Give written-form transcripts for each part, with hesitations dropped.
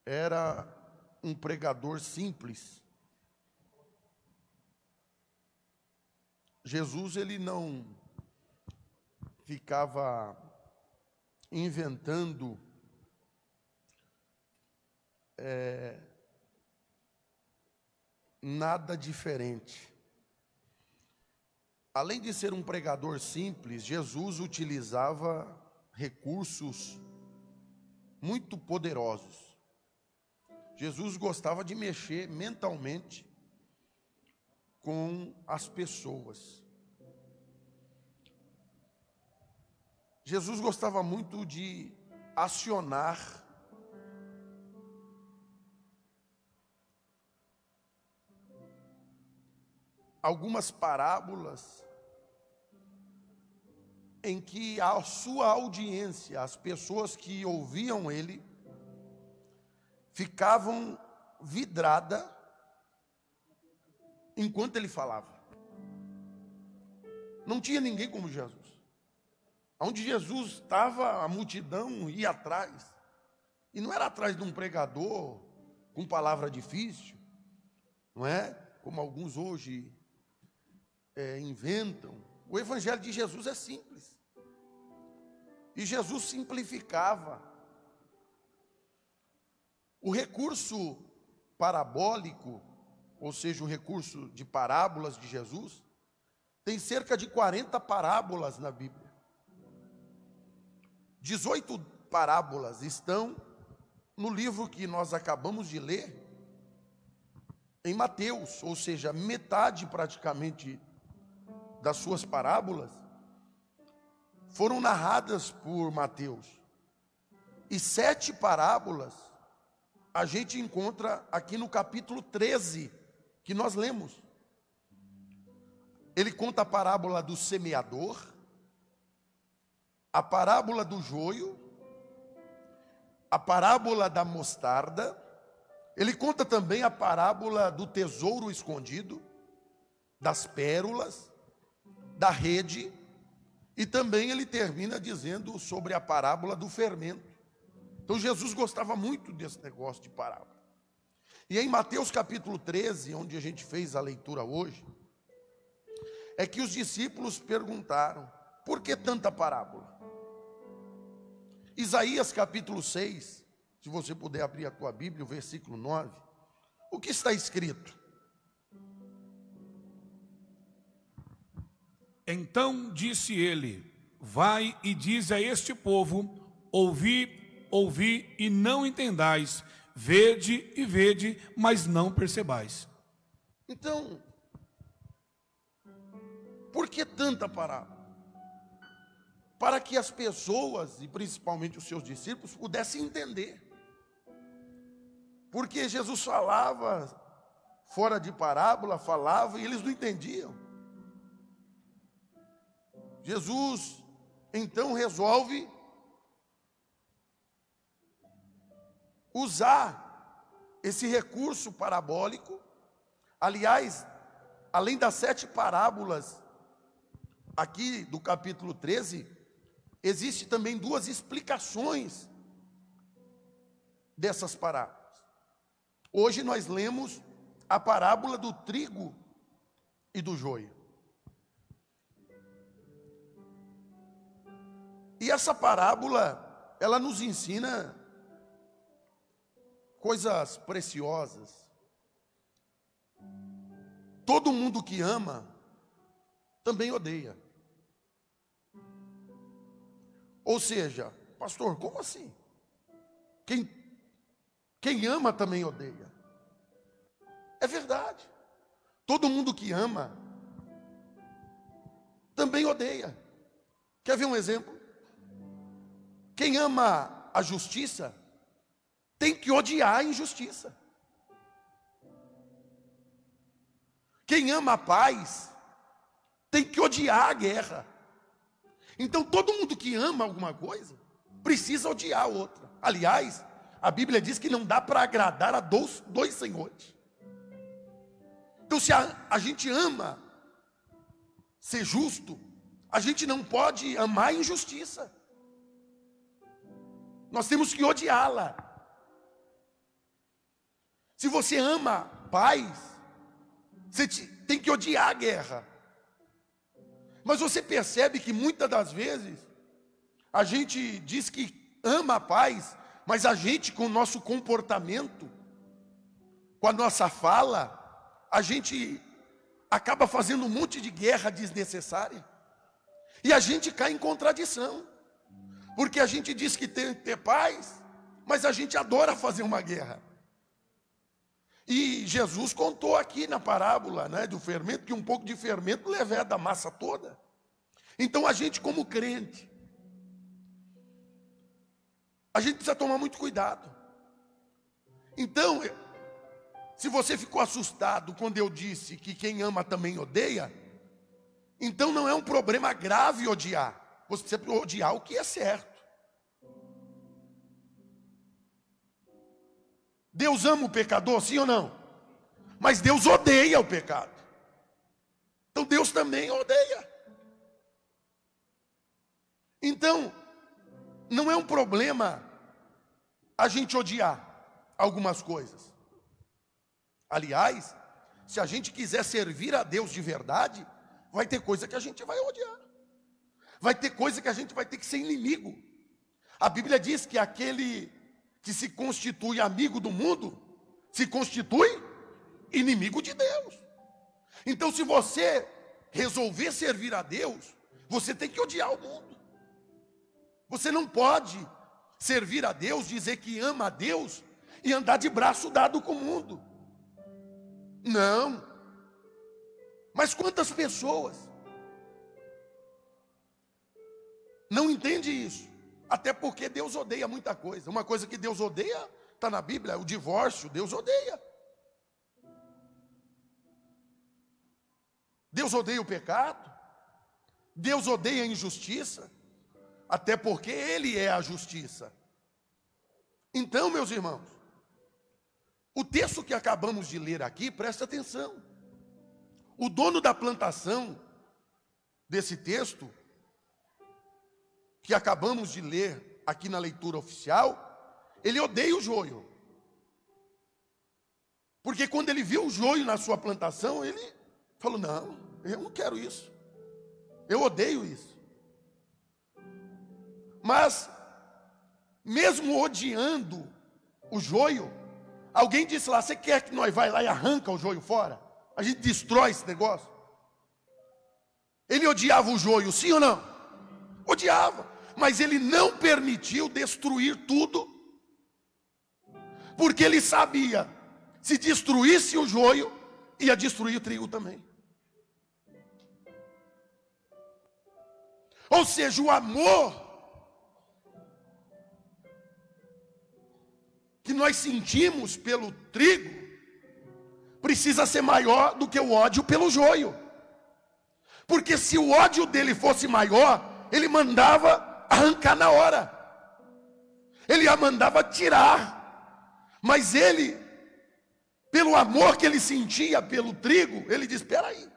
era um pregador simples. Jesus, ele não ficava inventando nada diferente. Além de ser um pregador simples, Jesus utilizava recursos muito poderosos. Jesus gostava de mexer mentalmente com as pessoas. Jesus gostava muito de acionar algumas parábolas em que a sua audiência, as pessoas que ouviam ele, ficavam vidradas enquanto ele falava. Não tinha ninguém como Jesus. Onde Jesus estava, a multidão ia atrás. E não era atrás de um pregador com palavra difícil, não é? Como alguns hoje inventam. O evangelho de Jesus é simples. E Jesus simplificava. O recurso parabólico, ou seja, o recurso de parábolas de Jesus, tem cerca de 40 parábolas na Bíblia. 18 parábolas estão no livro que nós acabamos de ler, em Mateus, ou seja, metade praticamente das suas parábolas foram narradas por Mateus. E 7 parábolas a gente encontra aqui no capítulo 13, que nós lemos. Ele conta a parábola do semeador, a parábola do joio, a parábola da mostarda. Ele conta também a parábola do tesouro escondido, das pérolas, da rede, e também ele termina dizendo sobre a parábola do fermento. Então Jesus gostava muito desse negócio de parábola. E em Mateus capítulo 13, onde a gente fez a leitura hoje, é que os discípulos perguntaram: por que tanta parábola? Isaías capítulo 6, se você puder abrir a tua Bíblia, o versículo 9, o que está escrito? Então disse ele: vai e diz a este povo: ouvi, ouvi e não entendais, vede e vede, mas não percebais. Então, por que tanta parábola? Para que as pessoas, e principalmente os seus discípulos, pudessem entender. Porque Jesus falava fora de parábola, falava e eles não entendiam. Jesus, então, resolve usar esse recurso parabólico. Aliás, além das 7 parábolas aqui do capítulo 13, existe também 2 explicações dessas parábolas. Hoje nós lemos a parábola do trigo e do joio. E essa parábola, ela nos ensina coisas preciosas. Todo mundo que ama também odeia. Ou seja, pastor, como assim? Quem ama também odeia. É verdade. Todo mundo que ama também odeia. Quer ver um exemplo? Quem ama a justiça tem que odiar a injustiça. Quem ama a paz tem que odiar a guerra. Então todo mundo que ama alguma coisa precisa odiar a outra. Aliás, a Bíblia diz que não dá para agradar a dois senhores. Então se a gente ama ser justo, a gente não pode amar a injustiça. Nós temos que odiá-la. Se você ama paz, você tem que odiar a guerra. Mas você percebe que muitas das vezes a gente diz que ama a paz, mas a gente, com o nosso comportamento, com a nossa fala, a gente acaba fazendo um monte de guerra desnecessária. E a gente cai em contradição. Porque a gente diz que tem que ter paz, mas a gente adora fazer uma guerra. E Jesus contou aqui na parábola, né, do fermento, que um pouco de fermento leveda a massa toda. Então a gente, como crente, a gente precisa tomar muito cuidado. Então, se você ficou assustado quando eu disse que quem ama também odeia, então não é um problema grave odiar. Você precisa odiar o que é certo. Deus ama o pecador, sim ou não? Mas Deus odeia o pecado. Então Deus também odeia. Então, não é um problema a gente odiar algumas coisas. Aliás, se a gente quiser servir a Deus de verdade, vai ter coisa que a gente vai odiar. Vai ter coisa que a gente vai ter que ser inimigo. A Bíblia diz que aquele que se constitui amigo do mundo, se constitui inimigo de Deus. Então, se você resolver servir a Deus, você tem que odiar o mundo. Você não pode servir a Deus, dizer que ama a Deus e andar de braço dado com o mundo. Não. Mas quantas pessoas não entendem isso? Até porque Deus odeia muita coisa. Uma coisa que Deus odeia, está na Bíblia, o divórcio, Deus odeia. Deus odeia o pecado. Deus odeia a injustiça. Até porque Ele é a justiça. Então, meus irmãos, o texto que acabamos de ler aqui, presta atenção. O dono da plantação desse texto, que acabamos de ler aqui na leitura oficial, ele odeia o joio. Porque quando ele viu o joio na sua plantação, ele falou: não, eu não quero isso. Eu odeio isso. Mas, mesmo odiando o joio, alguém disse lá: você quer que nós vá lá e arranca o joio fora? A gente destrói esse negócio. Ele odiava o joio, sim ou não? Odiava. Mas ele não permitiu destruir tudo, porque ele sabia, se destruísse o joio, ia destruir o trigo também. Ou seja, o amor que nós sentimos pelo trigo precisa ser maior do que o ódio pelo joio. Porque se o ódio dele fosse maior, ele mandava arrancar na hora. Ele a mandava tirar. Mas ele, pelo amor que ele sentia pelo trigo, ele diz: espera aí.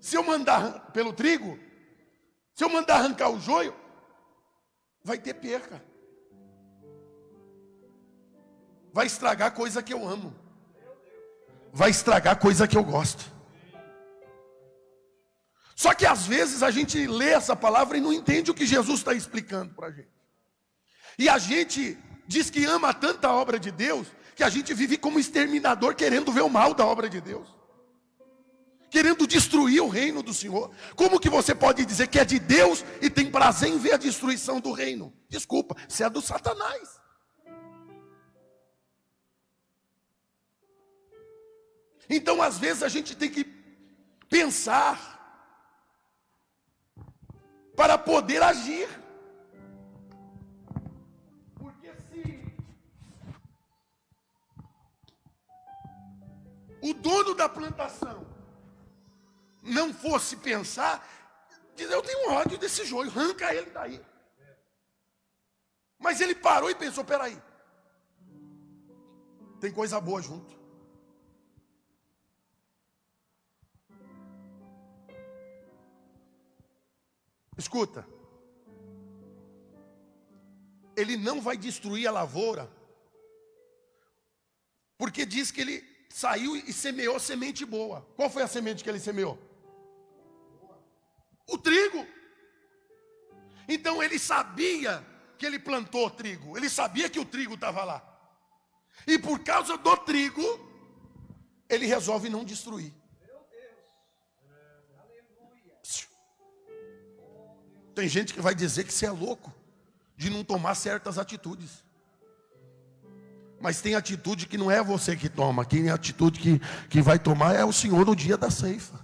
Se eu mandar pelo trigo, se eu mandar arrancar o joio, vai ter perca. Vai estragar coisa que eu amo. Vai estragar coisa que eu gosto. Só que às vezes a gente lê essa palavra e não entende o que Jesus está explicando para a gente. E a gente diz que ama tanta obra de Deus, que a gente vive como exterminador, querendo ver o mal da obra de Deus, querendo destruir o reino do Senhor. Como que você pode dizer que é de Deus e tem prazer em ver a destruição do reino? Desculpa, você é do Satanás. Então às vezes a gente tem que pensar para poder agir. Porque se o dono da plantação não fosse pensar, dizer: eu tenho ódio desse joio, arranca ele daí. Mas ele parou e pensou: peraí, tem coisa boa junto. Escuta, ele não vai destruir a lavoura Porque diz que ele saiu e semeou semente boa. Qual foi a semente que ele semeou? O trigo. Então ele sabia que ele plantou trigo. Ele sabia que o trigo estava lá. E por causa do trigo, ele resolve não destruir. Tem gente que vai dizer que você é louco de não tomar certas atitudes. Mas tem atitude que não é você que toma. Quem é a atitude que vai tomar é o Senhor no dia da ceifa.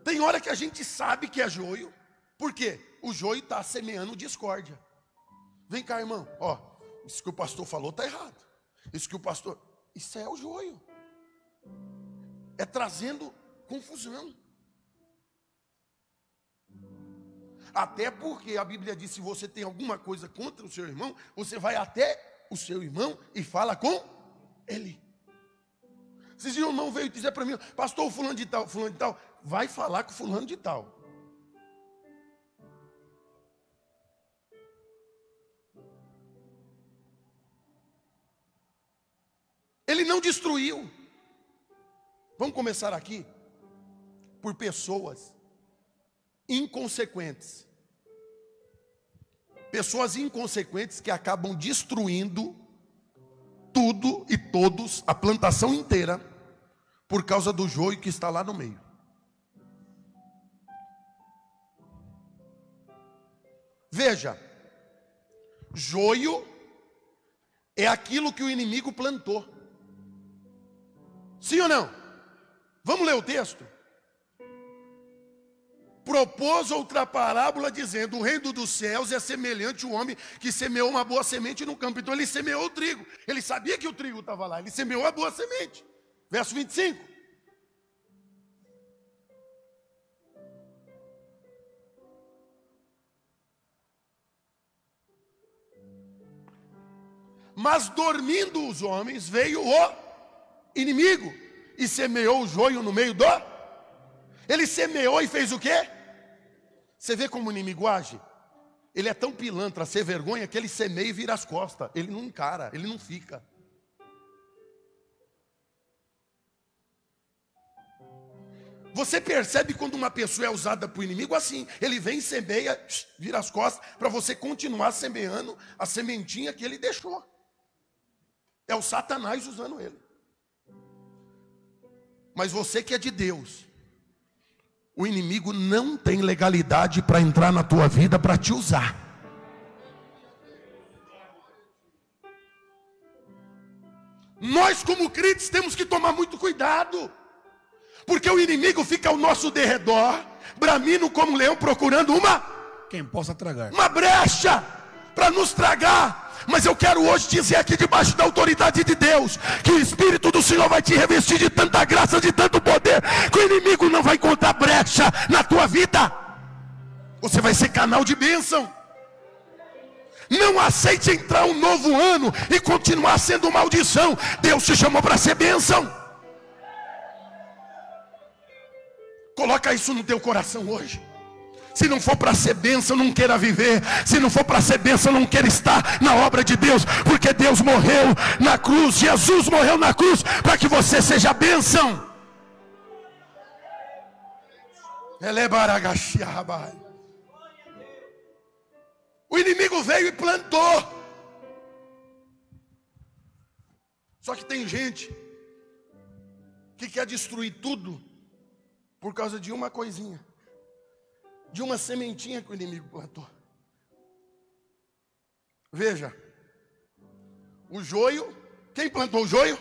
Tem hora que a gente sabe que é joio. Por quê? O joio está semeando discórdia. Vem cá, irmão. Ó, isso que o pastor falou está errado. Isso que o pastor... Isso é o joio. É trazendo confusão. Até porque a Bíblia diz, se você tem alguma coisa contra o seu irmão, você vai até o seu irmão e fala com ele. Se o irmão veio dizer para mim, pastor, fulano de tal, vai falar com fulano de tal. Ele não destruiu. Vamos começar aqui por pessoas inconsequentes. Pessoas inconsequentes que acabam destruindo tudo e todos, a plantação inteira, por causa do joio que está lá no meio. Veja, joio é aquilo que o inimigo plantou. Sim ou não? Vamos ler o texto? Propôs outra parábola dizendo, o reino dos céus é semelhante ao homem que semeou uma boa semente no campo. Então ele semeou o trigo. Ele sabia que o trigo estava lá. Ele semeou a boa semente. Verso 25. Mas dormindo os homens, veio o inimigo e semeou o joio no meio do... Ele semeou e fez o quê? Você vê como o inimigo age? Ele é tão pilantra, sem vergonha, que ele semeia e vira as costas. Ele não encara, ele não fica. Você percebe quando uma pessoa é usada por inimigo assim? Ele vem e semeia, vira as costas, para você continuar semeando a sementinha que ele deixou. É o Satanás usando ele. Mas você que é de Deus, o inimigo não tem legalidade para entrar na tua vida para te usar. Nós como crentes temos que tomar muito cuidado. Porque o inimigo fica ao nosso derredor, bramindo como um leão, procurando quem possa tragar, uma brecha para nos tragar. Mas eu quero hoje dizer aqui debaixo da autoridade de Deus, que o Espírito do Senhor vai te revestir de tanta graça, de tanto poder, que o inimigo não vai encontrar brecha na tua vida. Você vai ser canal de bênção. Não aceite entrar um novo ano e continuar sendo maldição. Deus te chamou para ser bênção. Coloca isso no teu coração hoje. Se não for para ser bênção, não queira viver. Se não for para ser bênção, não queira estar na obra de Deus. Porque Deus morreu na cruz, Jesus morreu na cruz, para que você seja bênção. O inimigo veio e plantou. Só que tem gente que quer destruir tudo por causa de uma coisinha, de uma sementinha que o inimigo plantou. Veja, o joio, quem plantou o joio?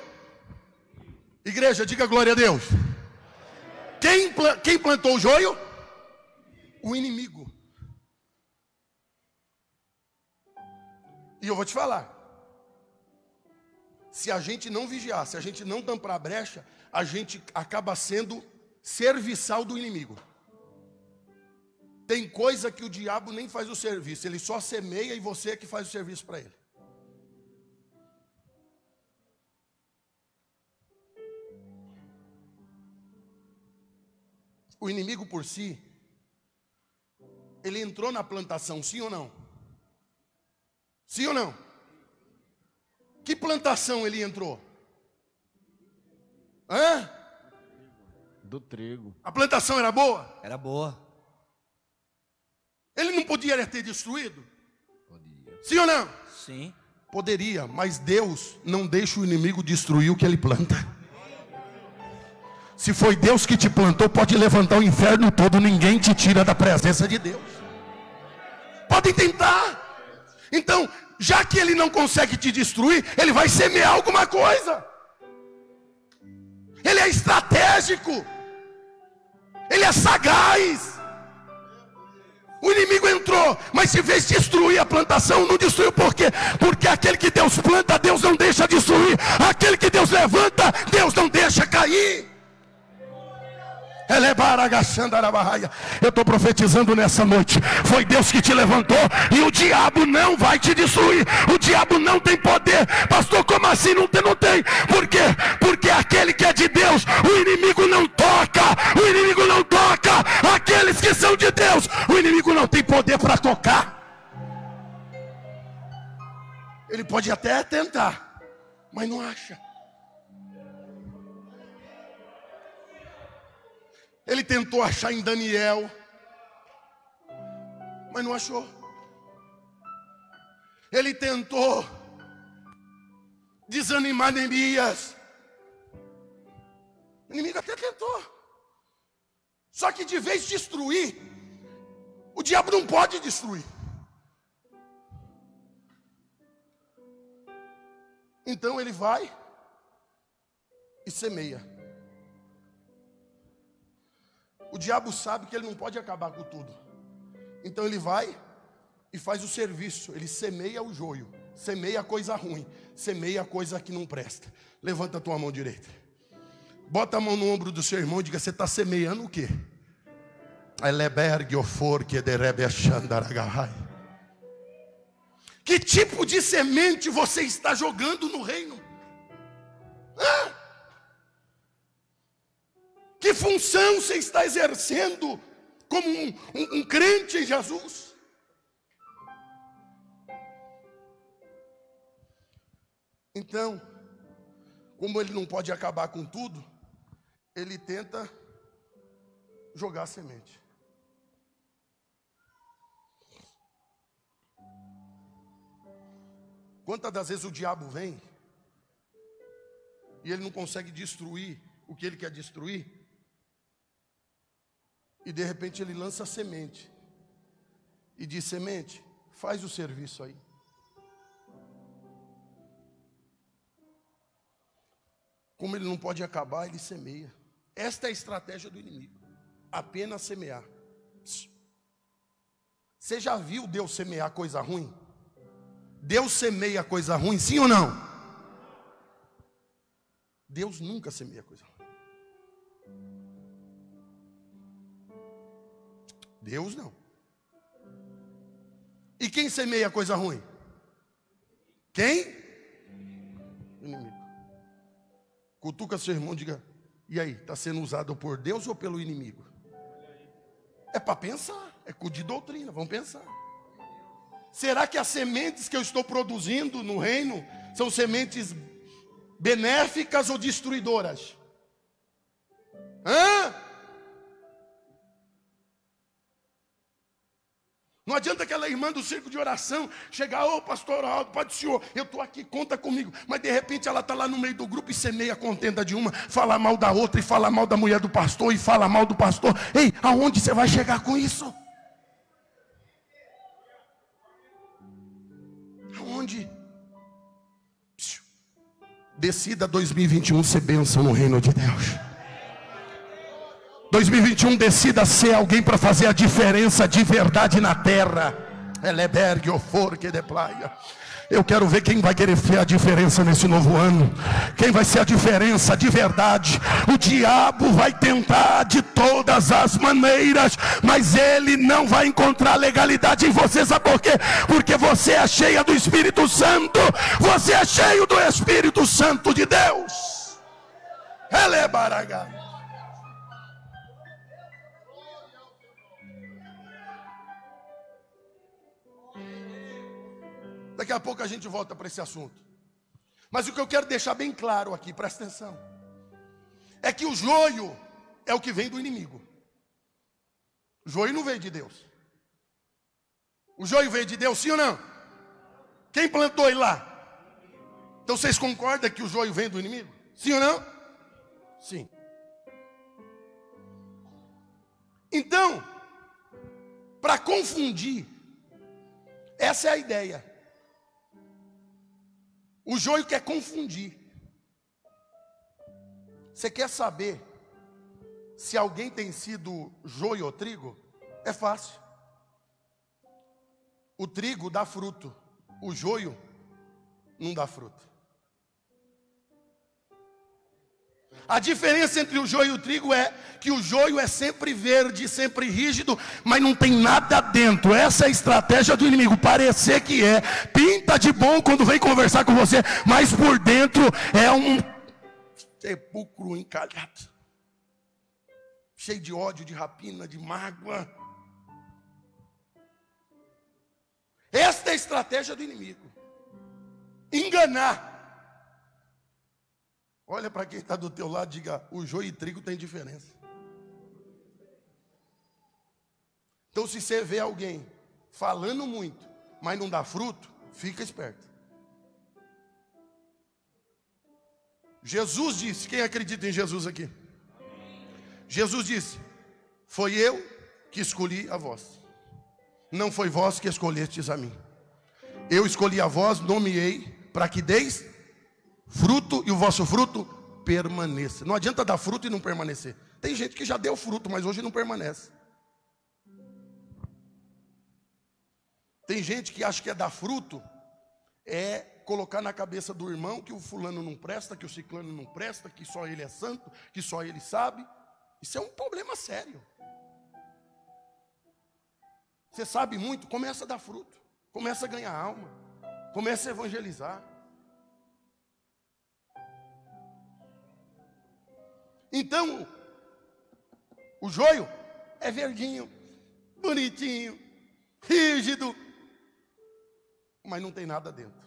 Igreja, diga glória a Deus. Quem plantou o joio? O inimigo. E eu vou te falar, se a gente não vigiar, se a gente não tampar a brecha, a gente acaba sendo serviçal do inimigo. Tem coisa que o diabo nem faz o serviço, ele só semeia e você é que faz o serviço para ele. O inimigo por si, ele entrou na plantação, sim ou não? Sim ou não? Que plantação ele entrou? Hã? Do trigo. A plantação era boa? Era boa. Ele não podia ter destruído? Podia. Sim ou não? Sim. Poderia, mas Deus não deixa o inimigo destruir o que ele planta. Se foi Deus que te plantou, pode levantar o inferno todo, ninguém te tira da presença de Deus. Podem tentar. Então, já que ele não consegue te destruir, ele vai semear alguma coisa. Ele é estratégico. Ele é sagaz. O inimigo entrou, mas se vez de destruir a plantação, não destruiu por quê? Porque aquele que Deus planta, Deus não deixa destruir. Aquele que Deus levanta, Deus não deixa cair. Eu estou profetizando nessa noite. Foi Deus que te levantou e o diabo não vai te destruir. O diabo não tem poder. Pastor, como assim não tem? Por quê? Porque aquele que é de Deus, o inimigo não toca. O inimigo não toca. Aqueles que são de Deus, o inimigo não tem poder para tocar. Ele pode até tentar, mas não acha. Ele tentou achar em Daniel, mas não achou. Ele tentou desanimar Neemias. O inimigo até tentou. Só que de vez de destruir, o diabo não pode destruir. Então ele vai e semeia. O diabo sabe que ele não pode acabar com tudo. Então ele vai e faz o serviço. Ele semeia o joio, semeia a coisa ruim, semeia a coisa que não presta. Levanta a tua mão direita. Bota a mão no ombro do seu irmão e diga: você está semeando o quê? Que tipo de semente você está jogando no reino? Que função você está exercendo como um crente em Jesus? Então, como ele não pode acabar com tudo, ele tenta jogar a semente. Quantas das vezes o diabo vem e ele não consegue destruir o que ele quer destruir? E de repente ele lança a semente e diz: semente, faz o serviço aí. Como ele não pode acabar, ele semeia. Esta é a estratégia do inimigo. Apenas semear. Você já viu Deus semear coisa ruim? Deus semeia coisa ruim, sim ou não? Deus nunca semeia coisa ruim. Deus não. E quem semeia coisa ruim? Quem? O inimigo. Cutuca seu irmão e diga: e aí, está sendo usado por Deus ou pelo inimigo? É para pensar, é de doutrina, vamos pensar. Será que as sementes que eu estou produzindo no reino são sementes benéficas ou destruidoras? Não adianta aquela irmã do circo de oração chegar: ô pastor Aldo, pode senhor, eu estou aqui, conta comigo. Mas de repente ela está lá no meio do grupo e semeia a contenda de uma, fala mal da outra, e fala mal da mulher do pastor, e fala mal do pastor. Ei, aonde você vai chegar com isso? Aonde? Decida 2021 ser bênção no reino de Deus. 2021 decida ser alguém para fazer a diferença de verdade na terra. Eu quero ver quem vai querer ver a diferença nesse novo ano. Quem vai ser a diferença de verdade. O diabo vai tentar de todas as maneiras, mas ele não vai encontrar legalidade em você. Sabe por quê? Porque você é cheia do Espírito Santo. Você é cheio do Espírito Santo de Deus. Ele é baragá. Daqui a pouco a gente volta para esse assunto. Mas o que eu quero deixar bem claro aqui, presta atenção, é que o joio é o que vem do inimigo. O joio não veio de Deus. O joio veio de Deus, sim ou não? Quem plantou ele lá? Então vocês concordam que o joio vem do inimigo? Sim ou não? Sim. Então, para confundir, essa é a ideia. O joio quer confundir. Você quer saber se alguém tem sido joio ou trigo? É fácil. O trigo dá fruto, o joio não dá fruto. A diferença entre o joio e o trigo é que o joio é sempre verde, sempre rígido, mas não tem nada dentro. Essa é a estratégia do inimigo, parecer que é, pinta de bom quando vem conversar com você, mas por dentro é um sepulcro encalhado, cheio de ódio, de rapina, de mágoa. Esta é a estratégia do inimigo, enganar. Olha para quem está do teu lado, diga: o joio e trigo tem diferença. Então, se você vê alguém falando muito, mas não dá fruto, fica esperto. Jesus disse, quem acredita em Jesus aqui? Jesus disse: foi eu que escolhi a vós, não foi vós que escolhestes a mim. Eu escolhi a vós, nomeei, para que deis fruto e o vosso fruto permaneça. Não adianta dar fruto e não permanecer. Tem gente que já deu fruto, mas hoje não permanece. Tem gente que acha que é dar fruto, é colocar na cabeça do irmão que o fulano não presta, que o ciclano não presta, que só ele é santo, que só ele sabe. Isso é um problema sério. Você sabe muito, começa a dar fruto, começa a ganhar alma, começa a evangelizar. Então, o joio é verdinho, bonitinho, rígido, mas não tem nada dentro.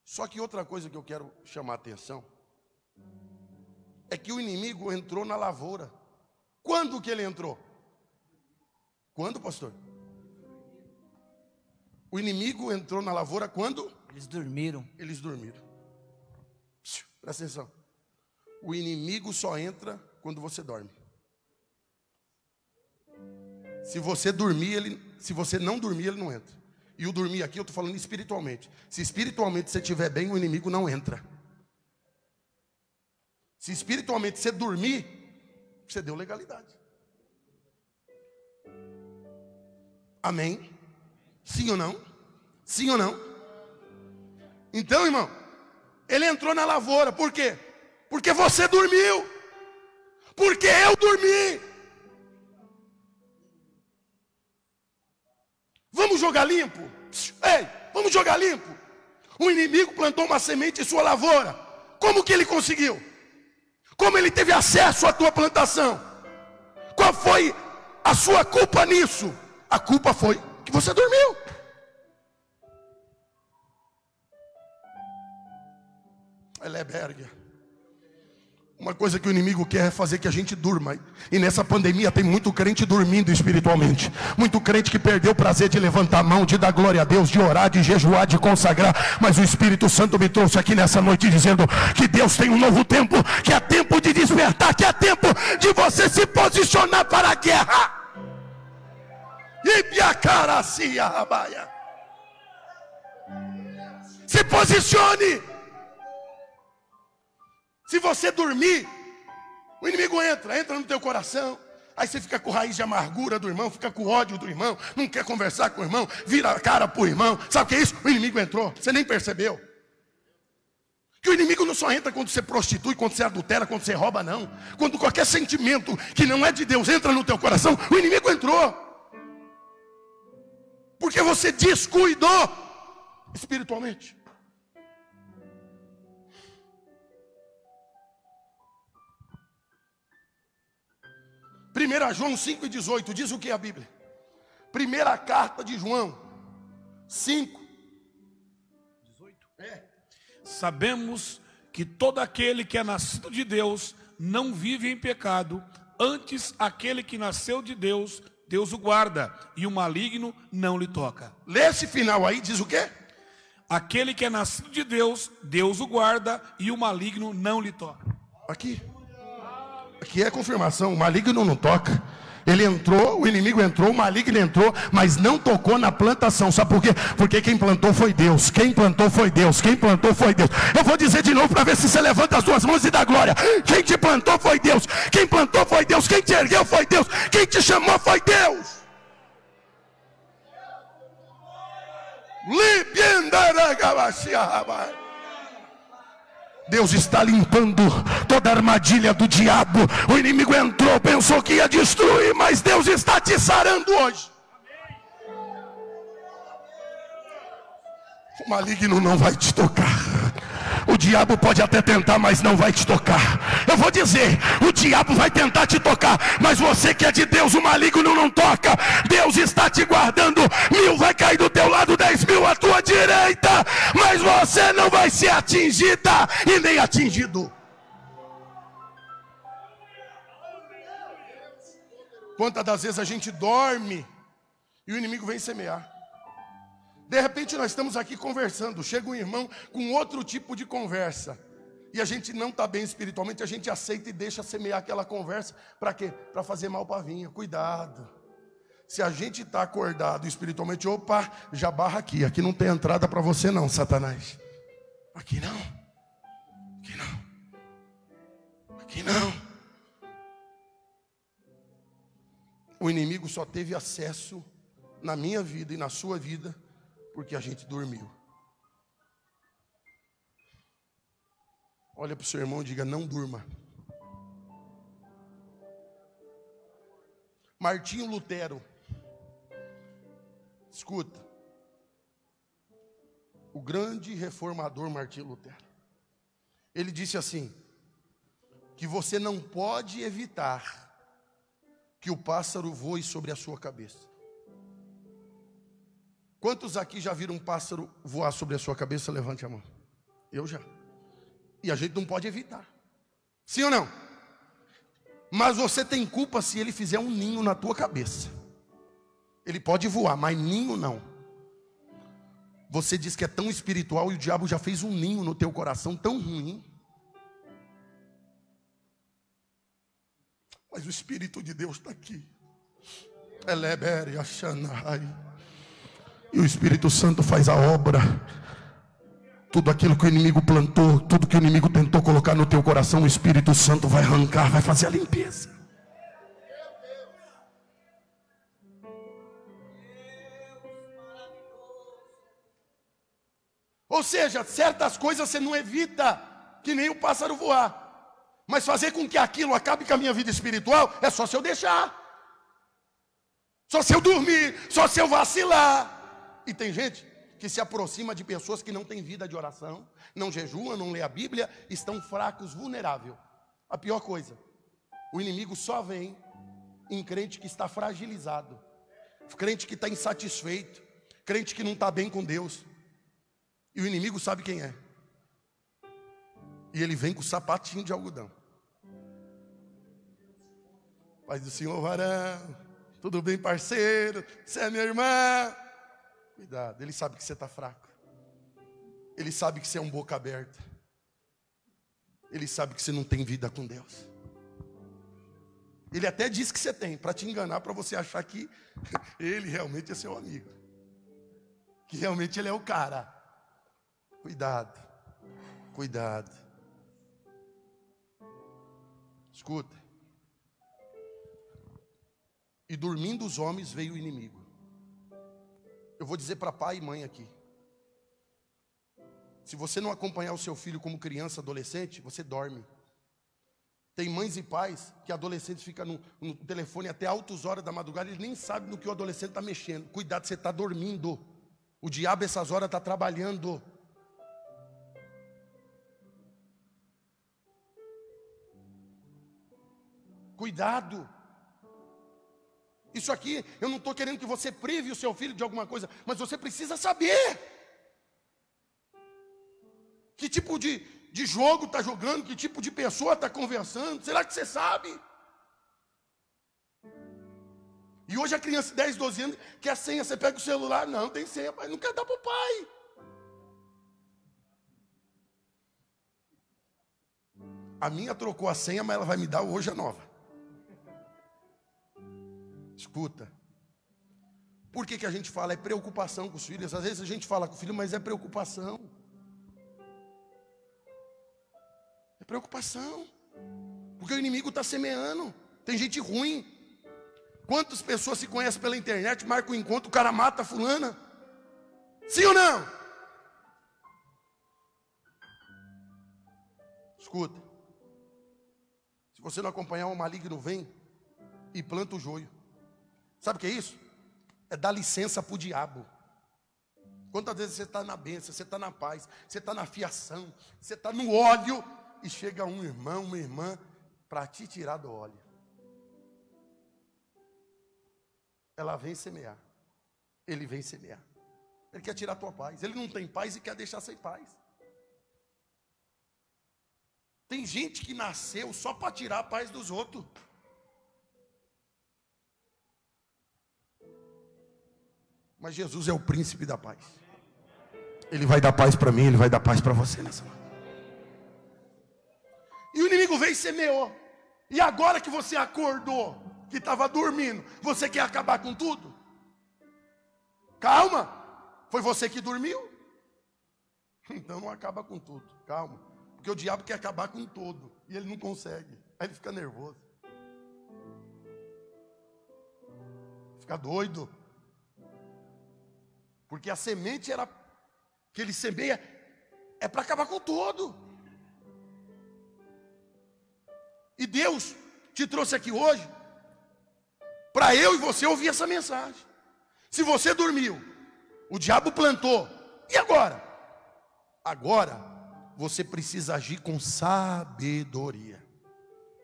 Só que outra coisa que eu quero chamar a atenção é que o inimigo entrou na lavoura. Quando que ele entrou? Quando, pastor? O inimigo entrou na lavoura quando? Eles dormiram. Eles dormiram. Presta atenção. O inimigo só entra quando você dorme. Se você não dormir, ele não entra. E o dormir aqui eu estou falando espiritualmente. Se espiritualmente você estiver bem, o inimigo não entra. Se espiritualmente você dormir, você deu legalidade. Amém? Sim ou não? Sim ou não? Então, irmão, ele entrou na lavoura, por quê? Porque você dormiu. Porque eu dormi. Vamos jogar limpo? Ei, vamos jogar limpo. O inimigo plantou uma semente em sua lavoura. Como que ele conseguiu? Como ele teve acesso à tua plantação? Qual foi a sua culpa nisso? A culpa foi que você dormiu. Eleberga. Uma coisa que o inimigo quer é fazer que a gente durma. E nessa pandemia tem muito crente dormindo espiritualmente. Muito crente que perdeu o prazer de levantar a mão, de dar glória a Deus, de orar, de jejuar, de consagrar. Mas o Espírito Santo me trouxe aqui nessa noite dizendo que Deus tem um novo tempo, que é tempo de despertar, que é tempo de você se posicionar para a guerra. Se posicione. Se você dormir, o inimigo entra no teu coração. Aí você fica com raiz de amargura do irmão, fica com ódio do irmão, não quer conversar com o irmão, vira a cara para o irmão. Sabe o que é isso? O inimigo entrou, você nem percebeu. Que o inimigo não só entra quando você prostitui, quando você adultera, quando você rouba, não. Quando qualquer sentimento que não é de Deus entra no teu coração, o inimigo entrou. Porque você descuidou espiritualmente. 1 João 5,18 diz o que a Bíblia? Primeira carta de João 5. Sabemos que todo aquele que é nascido de Deus não vive em pecado, antes aquele que nasceu de Deus, Deus o guarda, e o maligno não lhe toca. Lê esse final aí, diz o quê? Aquele que é nascido de Deus, Deus o guarda, e o maligno não lhe toca. Aqui é confirmação, o maligno não toca. Ele entrou, o inimigo entrou, o maligno entrou, mas não tocou na plantação. Sabe por quê? Porque quem plantou foi Deus. Quem plantou foi Deus. Quem plantou foi Deus. Eu vou dizer de novo para ver se você levanta as duas mãos e dá glória. Quem te plantou foi Deus. Quem plantou foi Deus. Quem te ergueu foi Deus. Quem te chamou foi Deus. Deus está limpando toda a armadilha do diabo. O inimigo entrou, pensou que ia destruir, mas Deus está te sarando hoje. O maligno não vai te tocar. O diabo pode até tentar, mas não vai te tocar. Eu vou dizer, o diabo vai tentar te tocar, mas você que é de Deus, o maligno não toca. Deus está te guardando. 1000 vai cair do teu lado, 10.000 à tua direita, mas você não vai ser atingida e nem atingido. Quantas das vezes a gente dorme e o inimigo vem semear? De repente nós estamos aqui conversando, chega um irmão com outro tipo de conversa, e a gente não está bem espiritualmente, a gente aceita e deixa semear aquela conversa, para quê? Para fazer mal para a vinha. Cuidado, se a gente está acordado espiritualmente, opa, já barra aqui não tem entrada para você não, Satanás. Aqui não, aqui não, aqui não. O inimigo só teve acesso na minha vida e na sua vida porque a gente dormiu. Olha para o seu irmão e diga: não durma. Martinho Lutero, escuta, o grande reformador Martinho Lutero, ele disse assim, que você não pode evitar que o pássaro voe sobre a sua cabeça. Quantos aqui já viram um pássaro voar sobre a sua cabeça? Levante a mão. Eu já. E a gente não pode evitar. Sim ou não? Mas você tem culpa se ele fizer um ninho na tua cabeça. Ele pode voar, mas ninho não. Você diz que é tão espiritual e o diabo já fez um ninho no teu coração tão ruim. Mas o Espírito de Deus está aqui. E o Espírito Santo faz a obra. Tudo aquilo que o inimigo plantou, tudo que o inimigo tentou colocar no teu coração, o Espírito Santo vai arrancar, vai fazer a limpeza. Ou seja, certas coisas você não evita, que nem o pássaro voar. Mas fazer com que aquilo acabe com a minha vida espiritual, é só se eu deixar. Só se eu dormir, só se eu vacilar. E tem gente que se aproxima de pessoas que não têm vida de oração, não jejuam, não lê a Bíblia, estão fracos, vulneráveis. A pior coisa, o inimigo só vem em crente que está fragilizado, crente que está insatisfeito, crente que não está bem com Deus. E o inimigo sabe quem é. E ele vem com sapatinho de algodão. Paz do Senhor, varão. Tudo bem, parceiro? Você é minha irmã? Cuidado, ele sabe que você está fraco. Ele sabe que você é um boca aberta. Ele sabe que você não tem vida com Deus. Ele até diz que você tem, para te enganar, para você achar que ele realmente é seu amigo. Que realmente ele é o cara. Cuidado, cuidado. Escuta. E dormindo os homens veio o inimigo. Eu vou dizer para pai e mãe aqui. Se você não acompanhar o seu filho como criança, adolescente, você dorme. Tem mães e pais que adolescentes ficam no telefone até altas horas da madrugada, eles nem sabem no que o adolescente está mexendo. Cuidado, você está dormindo. O diabo essas horas está trabalhando. Cuidado. Isso aqui, eu não estou querendo que você prive o seu filho de alguma coisa, mas você precisa saber que tipo de jogo está jogando, que tipo de pessoa está conversando. Será que você sabe? E hoje a criança de 10, 12 anos quer senha. Você pega o celular, não tem senha, mas não quer dar para o pai. A minha trocou a senha, mas ela vai me dar hoje a nova. Escuta. Por que a gente fala? É preocupação com os filhos. Às vezes a gente fala com o filho, mas é preocupação. É preocupação. Porque o inimigo está semeando. Tem gente ruim. Quantas pessoas se conhecem pela internet, marcam um encontro, o cara mata a fulana? Sim ou não? Escuta. Se você não acompanhar, o maligno vem e planta o joio. Sabe o que é isso? É dar licença para o diabo. Quantas vezes você está na bênção, você está na paz, você está na fiação, você está no óleo, e chega um irmão, uma irmã, para te tirar do óleo. Ela vem semear. Ele vem semear. Ele quer tirar a tua paz. Ele não tem paz e quer deixar sem paz. Tem gente que nasceu só para tirar a paz dos outros. Mas Jesus é o príncipe da paz. Ele vai dar paz para mim, Ele vai dar paz para você nessa hora. E o inimigo veio e semeou. E agora que você acordou, que estava dormindo, você quer acabar com tudo? Calma. Foi você que dormiu? Então não acaba com tudo. Calma. Porque o diabo quer acabar com tudo. E ele não consegue. Aí ele fica nervoso. Fica doido. Porque a semente era que ele semeia é para acabar com tudo. E Deus te trouxe aqui hoje para eu e você ouvir essa mensagem. Se você dormiu, o diabo plantou. E agora? Agora você precisa agir com sabedoria.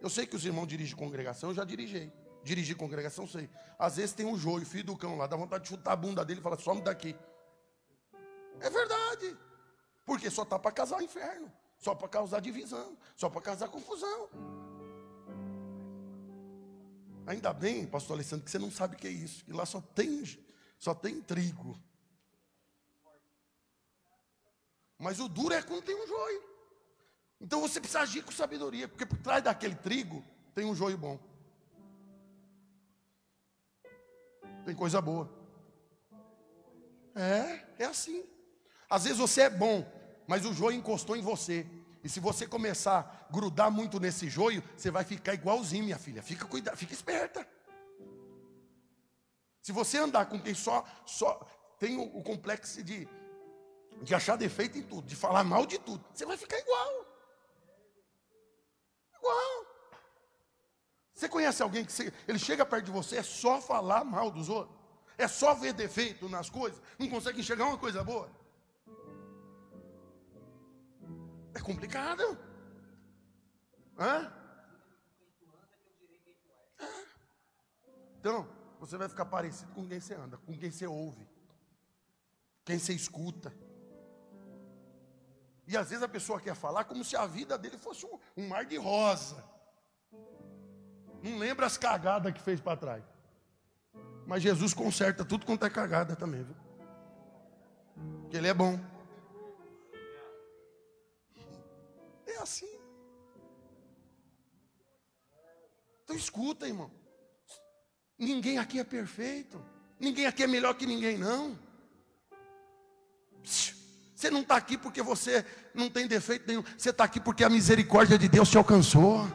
Eu sei que os irmãos dirigem congregação, eu já dirigi congregação, sei. Às vezes tem um joio, filho do cão lá, dá vontade de chutar a bunda dele e falar, some daqui. É verdade. Porque só está para causar inferno, só para causar divisão, só para causar confusão. Ainda bem, pastor Alessandro, que você não sabe o que é isso. E lá só tem trigo. Mas o duro é quando tem um joio. Então você precisa agir com sabedoria, porque por trás daquele trigo tem um joio bom. Tem coisa boa. É assim. Às vezes você é bom, mas o joio encostou em você. E se você começar a grudar muito nesse joio, você vai ficar igualzinho, minha filha. Fica cuidado, fica esperta. Se você andar com quem só tem o complexo de achar defeito em tudo, de falar mal de tudo, você vai ficar igual. Igual. Você conhece alguém que ele chega perto de você, é só falar mal dos outros? É só ver defeito nas coisas? Não consegue enxergar uma coisa boa? É complicado. Então, você vai ficar parecido com quem você anda, com quem você ouve, quem você escuta. E às vezes a pessoa quer falar como se a vida dele fosse um mar de rosa. Não lembra as cagadas que fez para trás. Mas Jesus conserta tudo quanto é cagada também, viu? Porque Ele é bom. É assim. Então escuta, irmão. Ninguém aqui é perfeito. Ninguém aqui é melhor que ninguém, não. Você não está aqui porque você não tem defeito nenhum. Você está aqui porque a misericórdia de Deus te alcançou.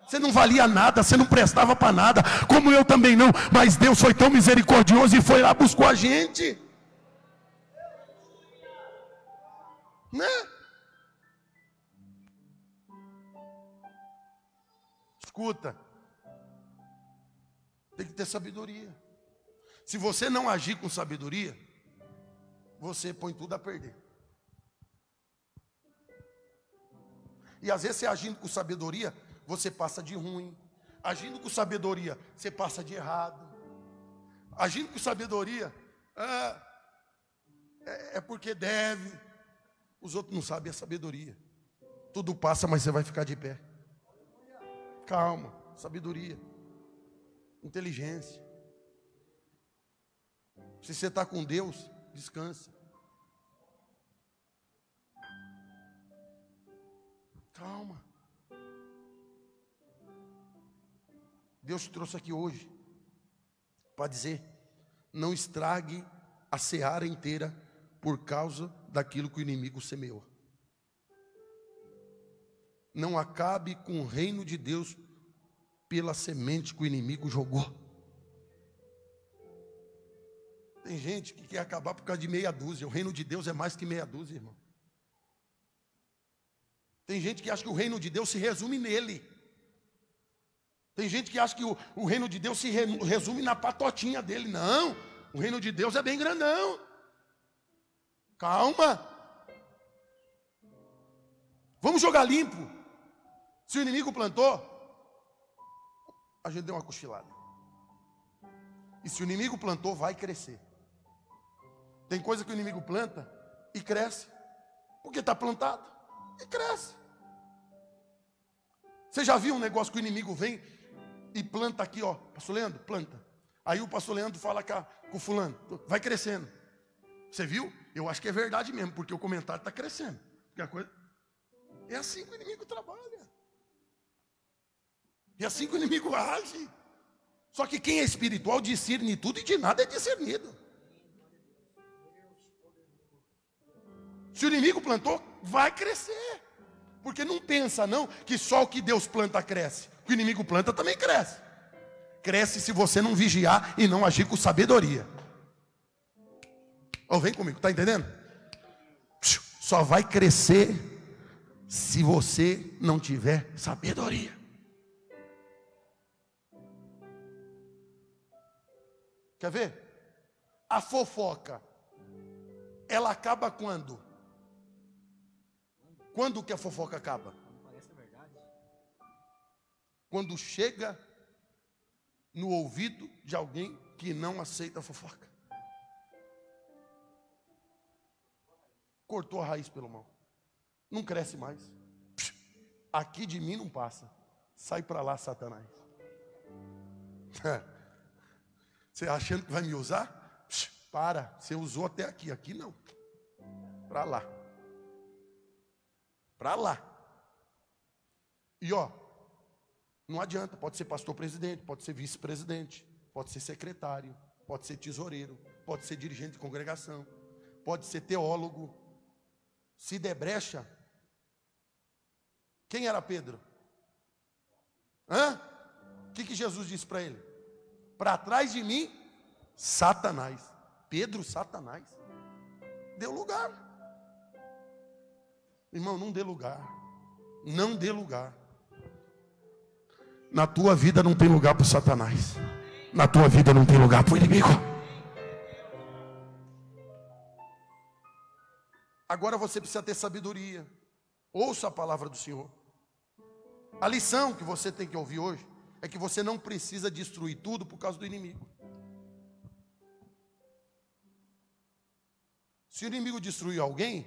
Você não valia nada, você não prestava para nada, como eu também não. Mas Deus foi tão misericordioso e foi lá, buscou a gente. Né? Escuta. Tem que ter sabedoria. Se você não agir com sabedoria, você põe tudo a perder. E às vezes você agindo com sabedoria, você passa de ruim, Agindo com sabedoria, você passa de errado. Agindo com sabedoria, é porque deve. Os outros não sabem a sabedoria. Tudo passa, mas você vai ficar de pé. Calma, sabedoria, inteligência. Se você está com Deus, descansa. Calma. Deus te trouxe aqui hoje para dizer: não estrague a seara inteira por causa daquilo que o inimigo semeou. Não acabe com o reino de Deus pela semente que o inimigo jogou. Tem gente que quer acabar por causa de meia dúzia. O reino de Deus é mais que meia dúzia, irmão. Tem gente que acha que o reino de Deus se resume nele. Tem gente que acha que o reino de Deus se resume na patotinha dele. Não, o reino de Deus é bem grandão. Calma. Vamos jogar limpo. Se o inimigo plantou, a gente deu uma cochilada. E se o inimigo plantou, vai crescer. Tem coisa que o inimigo planta e cresce. Porque está plantado e cresce. Você já viu um negócio que o inimigo vem e planta aqui, ó, pastor Leandro, planta. Aí o pastor Leandro fala com o fulano, vai crescendo. Você viu? Eu acho que é verdade mesmo, porque o comentário está crescendo. Porque a coisa... É assim que o inimigo trabalha. É assim que o inimigo age. Só que quem é espiritual discerne tudo e de nada é discernido. Se o inimigo plantou, vai crescer. Porque não pensa não que só o que Deus planta cresce. O que o inimigo planta também cresce. Cresce se você não vigiar e não agir com sabedoria. Oh, vem comigo, tá entendendo? Só vai crescer se você não tiver sabedoria. Quer ver? A fofoca, ela acaba quando? Quando que a fofoca acaba? Quando chega no ouvido de alguém que não aceita a fofoca. Cortou a raiz pelo mal. Não cresce mais. Aqui de mim não passa. Sai para lá, Satanás. Você achando que vai me usar? Para, você usou até aqui. Aqui não. Para lá. Para lá. E ó, não adianta, pode ser pastor presidente, pode ser vice-presidente, pode ser secretário, pode ser tesoureiro, pode ser dirigente de congregação, pode ser teólogo. Se der brecha, quem era Pedro? O que Jesus disse para ele? Para trás de mim, Satanás. Pedro, Satanás. Deu lugar. Irmão, não dê lugar. Não dê lugar. Na tua vida não tem lugar para o Satanás. Na tua vida não tem lugar para o inimigo. Agora você precisa ter sabedoria. Ouça a palavra do Senhor. A lição que você tem que ouvir hoje é que você não precisa destruir tudo por causa do inimigo. Se o inimigo destruir alguém,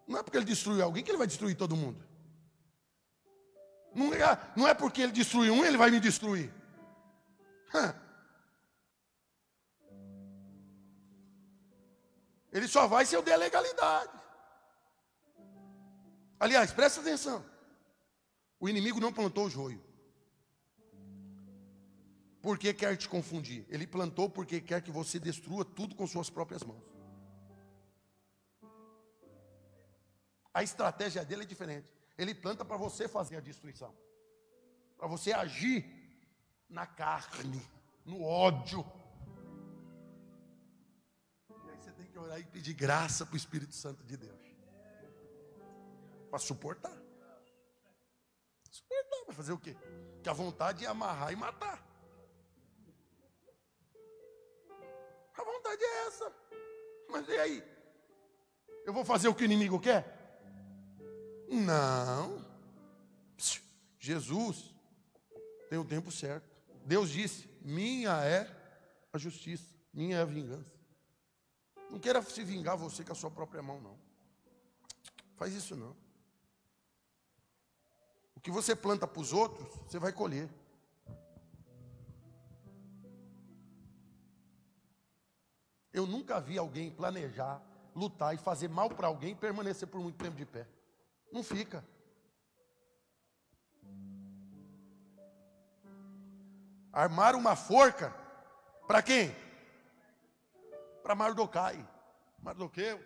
não é porque ele destruiu alguém que ele vai destruir todo mundo. Não é porque ele destruiu um, ele vai me destruir. Ele só vai se eu der legalidade. Aliás, presta atenção. O inimigo não plantou o joio porque quer te confundir. Ele plantou porque quer que você destrua tudo com suas próprias mãos. A estratégia dele é diferente. Ele planta para você fazer a destruição, para você agir na carne, no ódio. E aí você tem que orar e pedir graça para o Espírito Santo de Deus, para suportar. Suportar, vai fazer o quê? Que a vontade é amarrar e matar. A vontade é essa. Mas e aí? Eu vou fazer o que o inimigo quer? Não. Jesus Tem o tempo certo. Deus disse: minha é a justiça, minha é a vingança. Não queira se vingar você com a sua própria mão, não. Faz isso não. O que você planta para os outros, você vai colher. Eu nunca vi alguém planejar, lutar e fazer mal para alguém e permanecer por muito tempo de pé. Não fica. Armar uma forca para quem? Para Mardoquai. Mardoqueu.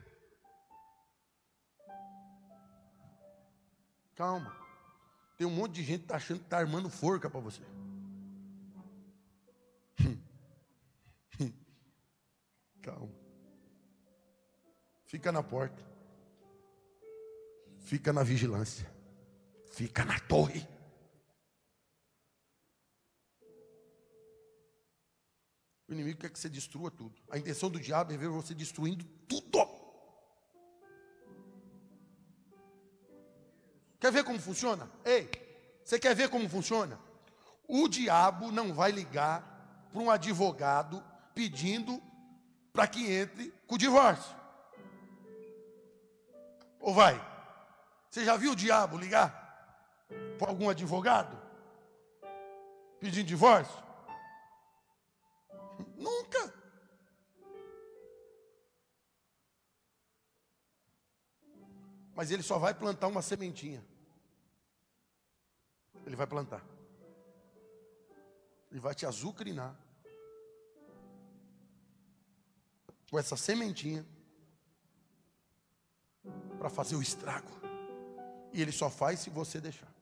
Calma. Tem um monte de gente que está achando que está armando forca para você. Calma. Fica na porta. Fica na vigilância. Fica na torre. O inimigo quer que você destrua tudo. A intenção do diabo é ver você destruindo tudo. Quer ver como funciona? Ei, você quer ver como funciona? O diabo não vai ligar para um advogado pedindo para que entre com o divórcio. Ou vai? Você já viu o diabo ligar para algum advogado pedindo divórcio? Nunca. Mas ele só vai plantar uma sementinha. Ele vai plantar. Ele vai te azucrinar com essa sementinha para fazer o estrago. E ele só faz se você deixar.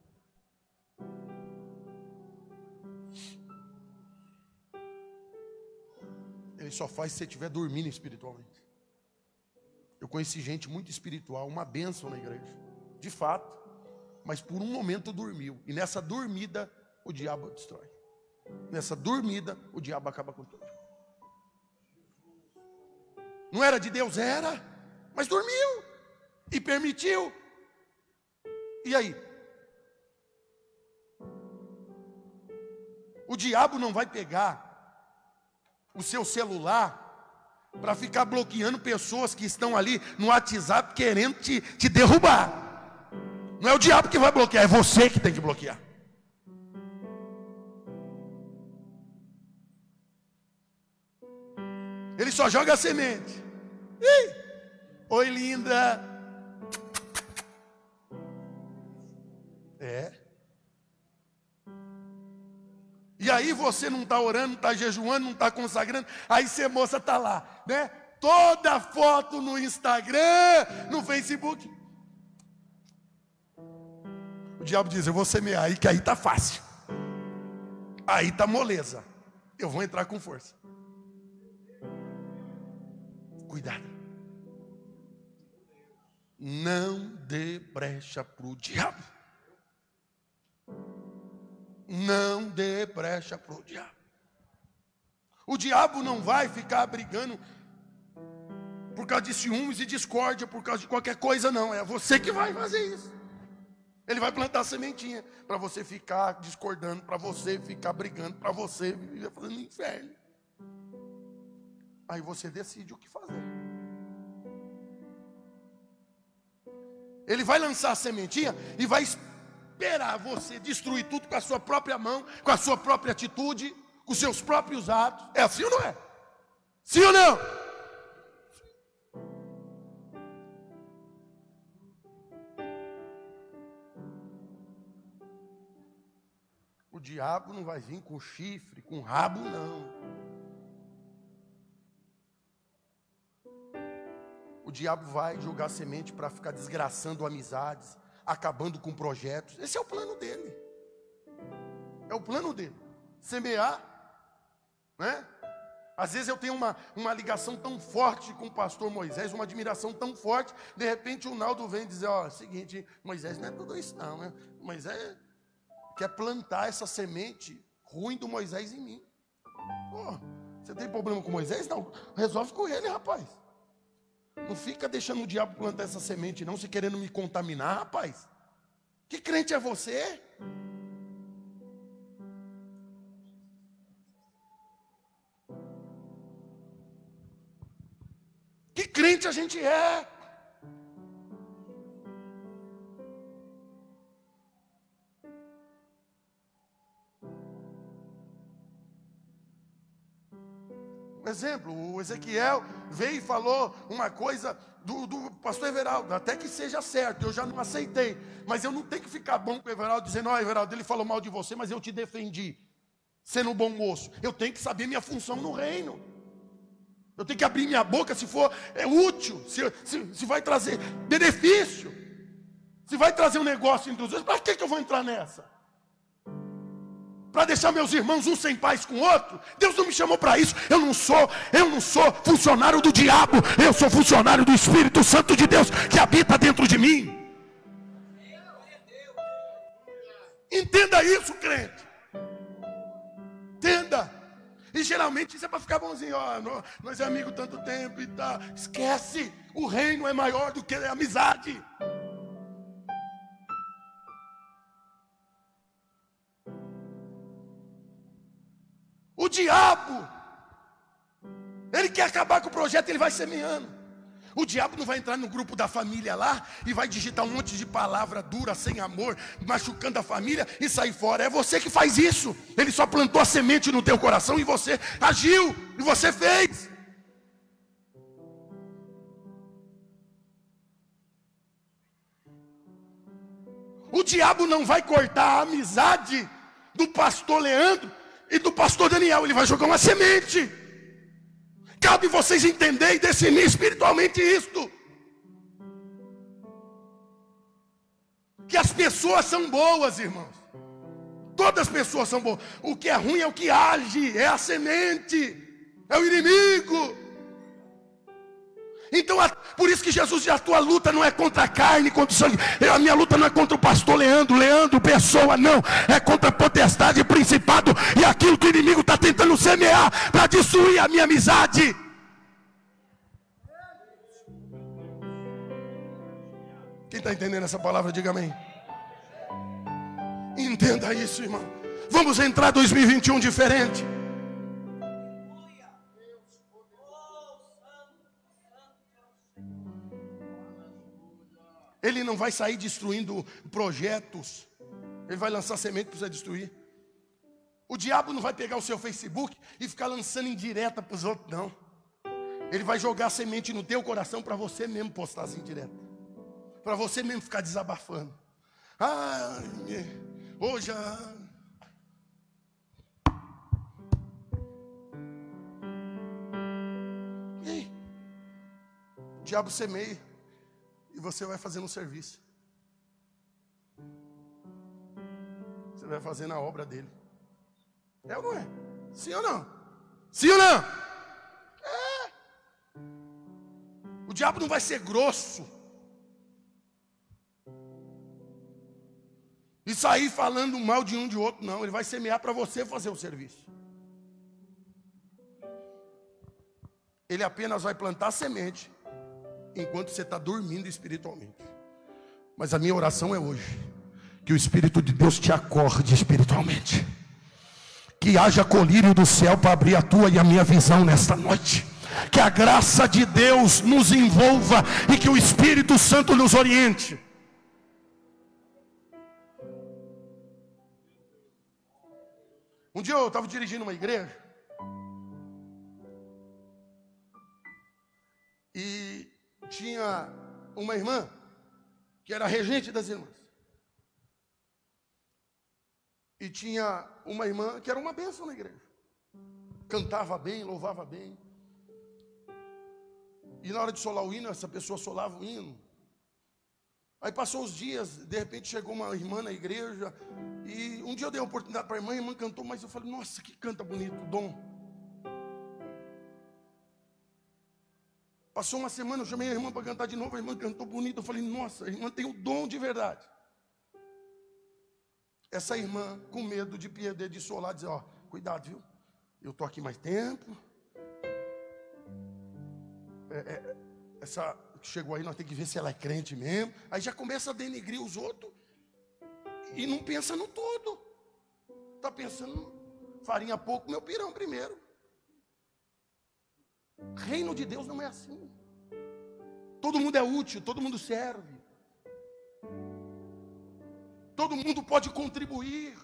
Ele só faz se você estiver dormindo espiritualmente. Eu conheci gente muito espiritual, uma bênção na igreja, de fato, mas por um momento dormiu. E nessa dormida, o diabo destrói. Nessa dormida, o diabo acaba com tudo. Não era de Deus? Era, mas dormiu e permitiu. E aí? O diabo não vai pegar o seu celular para ficar bloqueando pessoas que estão ali no WhatsApp querendo te derrubar. Não é o diabo que vai bloquear, é você que tem que bloquear. Ele só joga a semente. Ih, oi, linda. É. E aí você não está orando, não está jejuando, não está consagrando. Aí você, moça, está lá, né? Toda foto no Instagram, no Facebook. O diabo diz: eu vou semear aí, que aí está fácil. Aí está moleza. Eu vou entrar com força. Cuidado. Não dê brecha para o diabo. Não dê brecha para o diabo. O diabo não vai ficar brigando por causa de ciúmes e discórdia, por causa de qualquer coisa, não. É você que vai fazer isso. Ele vai plantar a sementinha para você ficar discordando, para você ficar brigando, para você viver fazendo inferno. Aí você decide o que fazer. Ele vai lançar a sementinha e vai esperar você destruir tudo com a sua própria mão, com a sua própria atitude, com os seus próprios atos. É assim ou não é? Sim ou não? O diabo não vai vir com chifre, com rabo, não. O diabo vai jogar semente para ficar desgraçando amizades, acabando com projetos. Esse é o plano dele. É o plano dele. Semear, né? Às vezes eu tenho uma ligação tão forte com o pastor Moisés, uma admiração tão forte, de repente o Naldo vem dizer: ó, seguinte, Moisés não é tudo isso não, né? Moisés quer plantar essa semente ruim do Moisés em mim. Pô, você tem problema com Moisés? Não, resolve com ele, rapaz. Não fica deixando o diabo plantar essa semente, não, se querendo me contaminar, rapaz. Que crente é você? crente a gente é. Um exemplo, o Ezequiel veio e falou uma coisa do pastor Everaldo, até que seja certo, eu já não aceitei, mas eu não tenho que ficar bom com o Everaldo, dizendo, ó, Everaldo, ele falou mal de você, mas eu te defendi, sendo um bom moço. Eu tenho que saber minha função no reino, eu tenho que abrir minha boca se for útil, se vai trazer benefício, se vai trazer um negócio entre os dois. Para que eu vou entrar nessa? Para deixar meus irmãos um sem paz com o outro? Deus não me chamou para isso. Eu não sou funcionário do diabo, eu sou funcionário do Espírito Santo de Deus que habita dentro de mim. Entenda isso, crente. Entenda. E geralmente isso é para ficar bonzinho. Ó, nós é amigo tanto tempo e tal. Esquece, o reino é maior do que a amizade. O diabo, ele quer acabar com o projeto, ele vai semeando. O diabo não vai entrar no grupo da família lá e vai digitar um monte de palavra dura, sem amor, machucando a família e sair fora. É você que faz isso. Ele só plantou a semente no teu coração e você agiu, e você fez. O diabo não vai cortar a amizade do pastor Leandro e do pastor Daniel, ele vai jogar uma semente. Cabe vocês entenderem e definir espiritualmente isto. Que as pessoas são boas, irmãos. Todas as pessoas são boas. O que é ruim é o que age, é a semente, é o inimigo. Então, por isso que Jesus diz, a tua luta não é contra a carne, contra o sangue. A minha luta não é contra o pastor Leandro, pessoa, não. É contra a potestade, principado e aquilo que o inimigo está tentando semear para destruir a minha amizade. Quem está entendendo essa palavra, diga amém. Entenda isso, irmão. Vamos entrar 2021 diferente. Ele não vai sair destruindo projetos. Ele vai lançar semente para você destruir. O diabo não vai pegar o seu Facebook e ficar lançando indireta para os outros, não. Ele vai jogar semente no teu coração para você mesmo postar as indiretas. Para você mesmo ficar desabafando. Hoje Ei, o diabo semeia. E você vai fazendo um serviço. Você vai fazendo a obra dele. É ou não é? Sim ou não? Sim ou não? É. O diabo não vai ser grosso e sair falando mal de um de outro, não. Ele vai semear para você fazer o serviço. Ele apenas vai plantar semente enquanto você está dormindo espiritualmente. Mas a minha oração é hoje, que o Espírito de Deus te acorde espiritualmente, que haja colírio do céu para abrir a tua e a minha visão nesta noite, que a graça de Deus nos envolva e que o Espírito Santo nos oriente. Um dia eu estava dirigindo uma igreja e tinha uma irmã que era regente das irmãs. E tinha uma irmã que era uma bênção na igreja. Cantava bem, louvava bem. E na hora de solar o hino, essa pessoa solava o hino. Aí passou os dias, de repente chegou uma irmã na igreja. E um dia eu dei uma oportunidade para a irmã cantou, mas eu falei, nossa, que canta bonito, o dom. Passou uma semana, eu chamei a irmã para cantar de novo, a irmã cantou bonito. Eu falei, nossa, a irmã tem o dom de verdade. Essa irmã, com medo de perder, de solar, dizer, ó, cuidado, viu? Eu estou aqui mais tempo. Essa que chegou aí, nós temos que ver se ela é crente mesmo. Aí já começa a denegrir os outros. E não pensa no todo. Está pensando, farinha pouco, meu pirão primeiro. Reino de Deus não é assim. Todo mundo é útil, todo mundo serve. Todo mundo pode contribuir.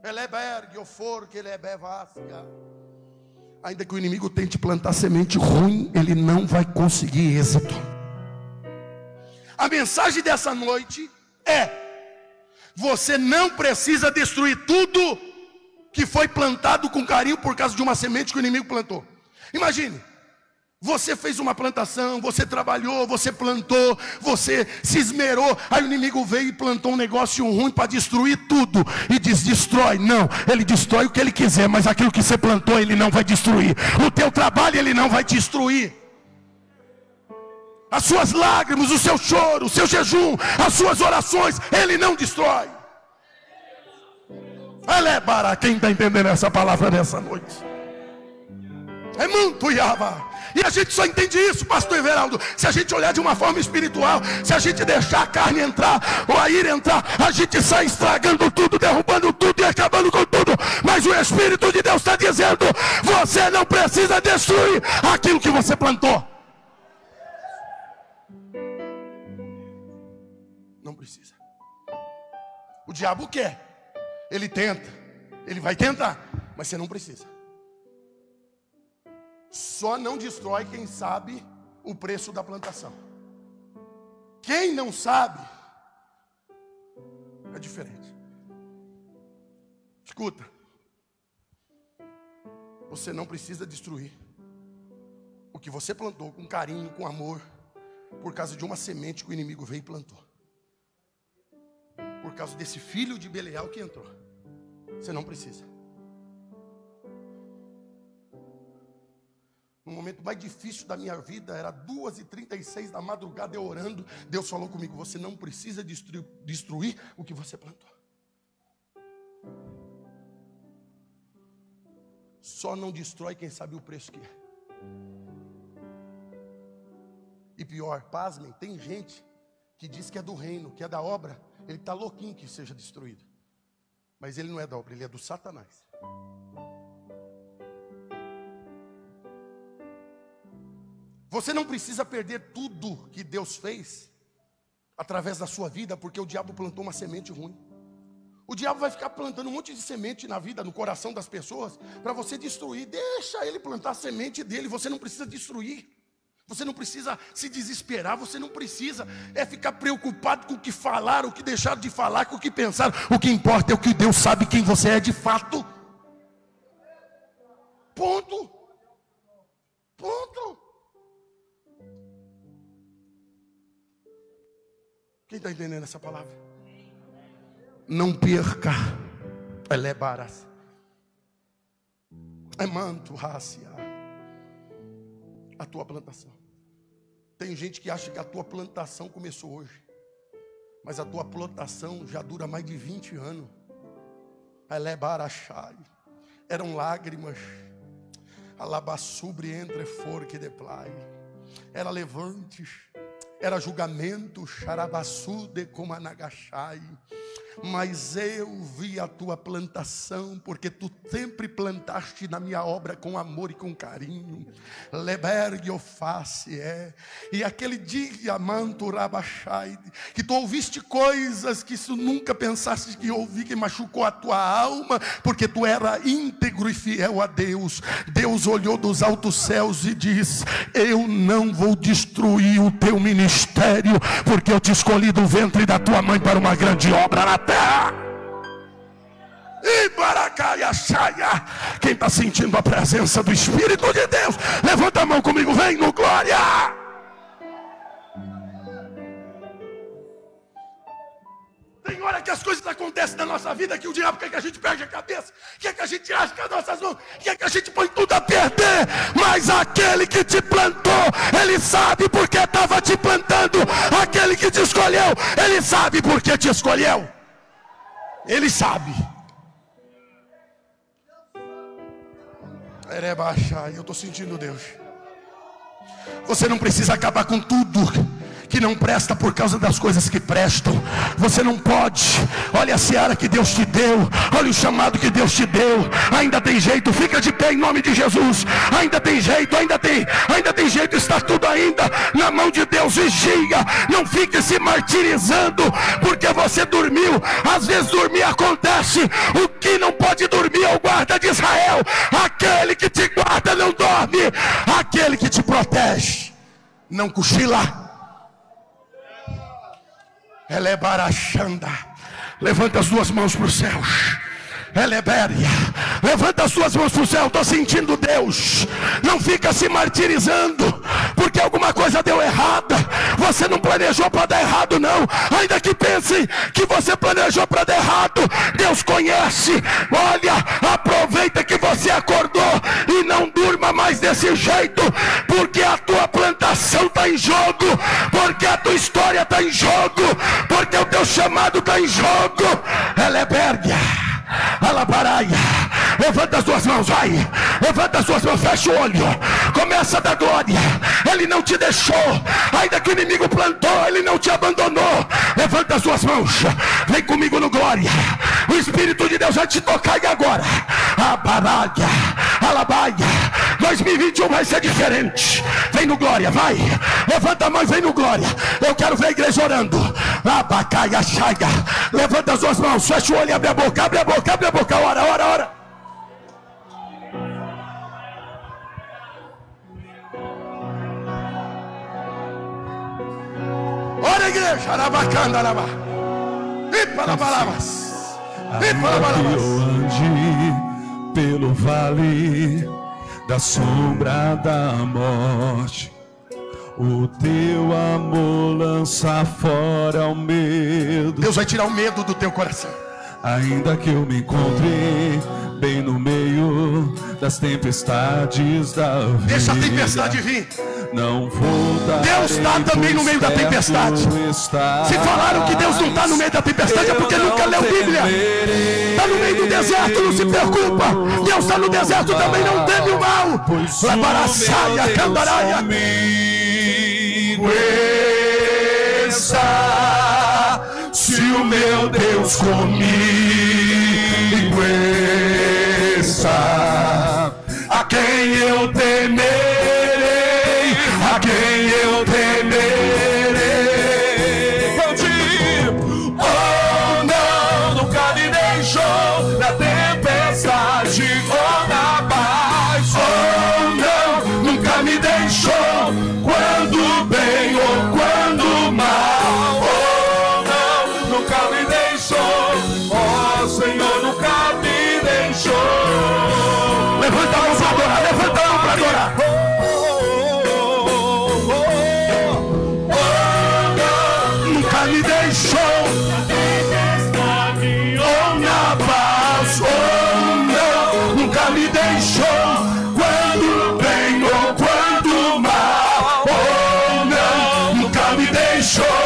Eleberg, oforque, elebevasca. Ainda que o inimigo tente plantar semente ruim, ele não vai conseguir êxito. A mensagem dessa noite é: você não precisa destruir tudo que foi plantado com carinho por causa de uma semente que o inimigo plantou. Imagine, você fez uma plantação, você trabalhou, você plantou, você se esmerou, aí o inimigo veio e plantou um negócio ruim para destruir tudo, e diz: destrói. Não, ele destrói o que ele quiser, mas aquilo que você plantou ele não vai destruir. O teu trabalho ele não vai destruir. As suas lágrimas, o seu choro, o seu jejum, as suas orações, ele não destrói. Elebara, quem está entendendo essa palavra nessa noite? É muito Yava. E a gente só entende isso, pastor Everaldo, se a gente olhar de uma forma espiritual. Se a gente deixar a carne entrar, ou a ira entrar, a gente sai estragando tudo, derrubando tudo e acabando com tudo. Mas o Espírito de Deus está dizendo: você não precisa destruir aquilo que você plantou. Não precisa. O diabo quer, ele tenta, ele vai tentar, mas você não precisa. Só não destrói quem sabe o preço da plantação. Quem não sabe, é diferente. Escuta, você não precisa destruir o que você plantou com carinho, com amor, por causa de uma semente que o inimigo veio e plantou. Por causa desse filho de Belial que entrou. Você não precisa. No momento mais difícil da minha vida, era 2h36 da madrugada, eu orando, Deus falou comigo: você não precisa destruir o que você plantou. Só não destrói quem sabe o preço que é. E pior, pasmem, tem gente que diz que é do reino, que é da obra. Ele está louquinho que seja destruído. Mas ele não é da obra, ele é do Satanás. Você não precisa perder tudo que Deus fez através da sua vida, porque o diabo plantou uma semente ruim. O diabo vai ficar plantando um monte de semente na vida, no coração das pessoas, para você destruir. Deixa ele plantar a semente dele, você não precisa destruir. Você não precisa se desesperar, você não precisa ficar preocupado com o que falaram, o que deixaram de falar, com o que pensaram. O que importa é o que Deus sabe quem você é de fato. Ponto. Ponto. Quem está entendendo essa palavra? Não perca. Elebaras. É manto, racia. A tua plantação. Tem gente que acha que a tua plantação começou hoje, mas a tua plantação já dura mais de 20 anos. Elebarachai. Eram lágrimas. Alabassubre entre forque de plai. Era levantes. Era julgamento, xarabassude como anagachai. Mas eu vi a tua plantação, porque tu sempre plantaste na minha obra com amor e com carinho. Lebergue o face E aquele dia, manto rabachai, que tu ouviste coisas que tu nunca pensaste que ouvi, que machucou a tua alma, porque tu era íntegro e fiel a Deus. Deus olhou dos altos céus e disse: eu não vou destruir o teu ministério, porque eu te escolhi do ventre da tua mãe para uma grande obra na terra. E baracaiachaia. Quem está sentindo a presença do Espírito de Deus, levanta a mão comigo, vem no glória. Tem hora que as coisas acontecem na nossa vida que o diabo quer que a gente perde a cabeça, quer que a gente ache que as nossas mãos, quer que a gente põe tudo a perder. Mas aquele que te plantou, ele sabe porque estava te plantando. Aquele que te escolheu, ele sabe porque te escolheu. Ele sabe. Eu estou sentindo Deus. Você não precisa acabar com tudo que não presta por causa das coisas que prestam. Você não pode. Olha a seara que Deus te deu, olha o chamado que Deus te deu. Ainda tem jeito, fica de pé em nome de Jesus. Ainda tem jeito, ainda tem jeito. Está tudo ainda na mão de Deus. Vigia, não fique se martirizando porque você dormiu. Às vezes dormir acontece. O que não pode dormir é o guarda de Israel. Aquele que te guarda não dorme, aquele que te protege não cochila. Elebarachanda. Levanta as duas mãos para os céus. Elebéria, levanta as suas mãos para o céu. Estou sentindo Deus. Não fica se martirizando porque alguma coisa deu errada. Você não planejou para dar errado, não. Ainda que pense que você planejou para dar errado, Deus conhece. Olha, aproveita que você acordou e não durma mais desse jeito, porque a tua plantação está em jogo, porque a tua história está em jogo, porque o teu chamado está em jogo. Elebéria, alabaraia, levanta as duas mãos, vai, levanta as duas mãos, fecha o olho, começa a dar glória. Ele não te deixou, ainda que o inimigo plantou, ele não te abandonou. Levanta as duas mãos, vem comigo no glória. O Espírito de Deus vai te tocar e agora, abaraia, alabaia, 2021 vai ser diferente. Vem no glória, vai, levanta a mão e vem no glória. Eu quero ver a igreja orando. Abacaia, chaia, levanta as duas mãos, fecha o olho e abre a boca, abre a boca. Abre a boca, ora, ora, ora. Ora, igreja, arabacanda, arabá. E para palavras. E para palavras. Eu ande pelo vale da sombra da morte, o teu amor lança fora o medo. Deus vai tirar o medo do teu coração. Ainda que eu me encontre bem no meio das tempestades da vida, deixa a tempestade vir. Não vou dar. Deus está também no meio da tempestade. Se falaram que Deus não está no meio da tempestade é porque nunca leu Bíblia. Está no meio do deserto, não se preocupa. Deus está no deserto também, não teme o mal. Labaraçaia, candaraia. Se o meu Deus comigo está, a quem eu temerei, a quem eu temerei. Oh não, nunca me deixou na tempestade ou na paz. Oh não, nunca me deixou quando bem ou quando mal. Senhor nunca me deixou. Levanta a mão para adorar, levanta a mão para adorar. Nunca me deixou ou na paz. Oh não, nunca me deixou quando bem ou quando mal. Oh não, nunca me deixou.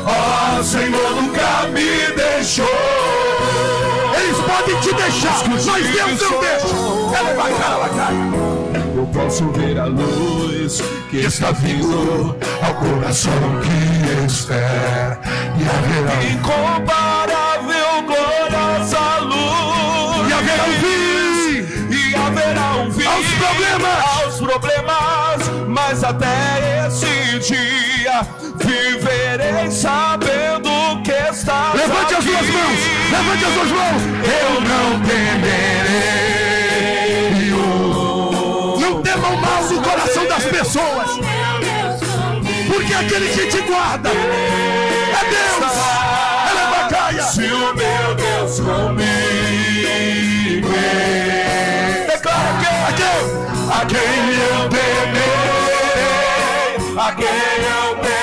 Oh Senhor nunca me deixou. Podem te deixar, mas Deus não deixa. Eu posso ver a luz que está vindo ao coração que espera, e haverá incomparável glória à luz, e haverá um fim aos problemas, mas até esse dia viverei sabendo que está. Levante as duas mãos, levante as duas mãos. Eu não temerei. Não tema o mal no coração das pessoas, porque aquele que te guarda é Deus. Ela é bacaia. Se o meu Deus comigo, declara a quem eu temerei, a quem eu temerei.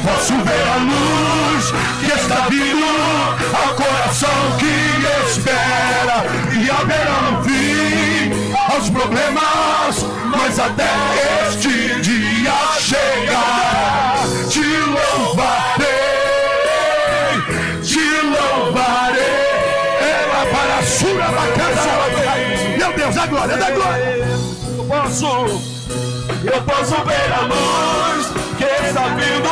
posso ver a luz que está vindo ao coração que espera, e haverá um fim aos problemas, mas até este dia chegar, te louvarei, te louvarei. Ela para a sura bacana. Meu Deus, a glória, da glória. Eu posso ver a luz que está vindo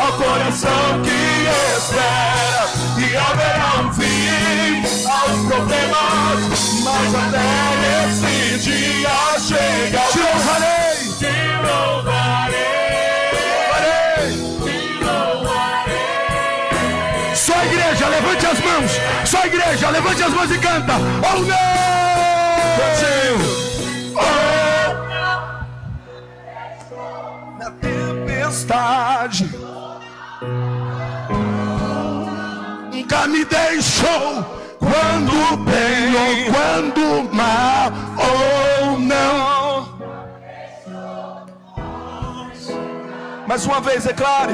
ao coração que espera, e haverá um fim aos problemas, mas até esse dia chega. Te louvarei, te louvarei, te louvarei. Só a igreja, levante as mãos. Só a igreja, levante as mãos e canta. Oh não! Na tempestade nunca me deixou, quando bem ou quando mal, ou não. Mais uma vez, declare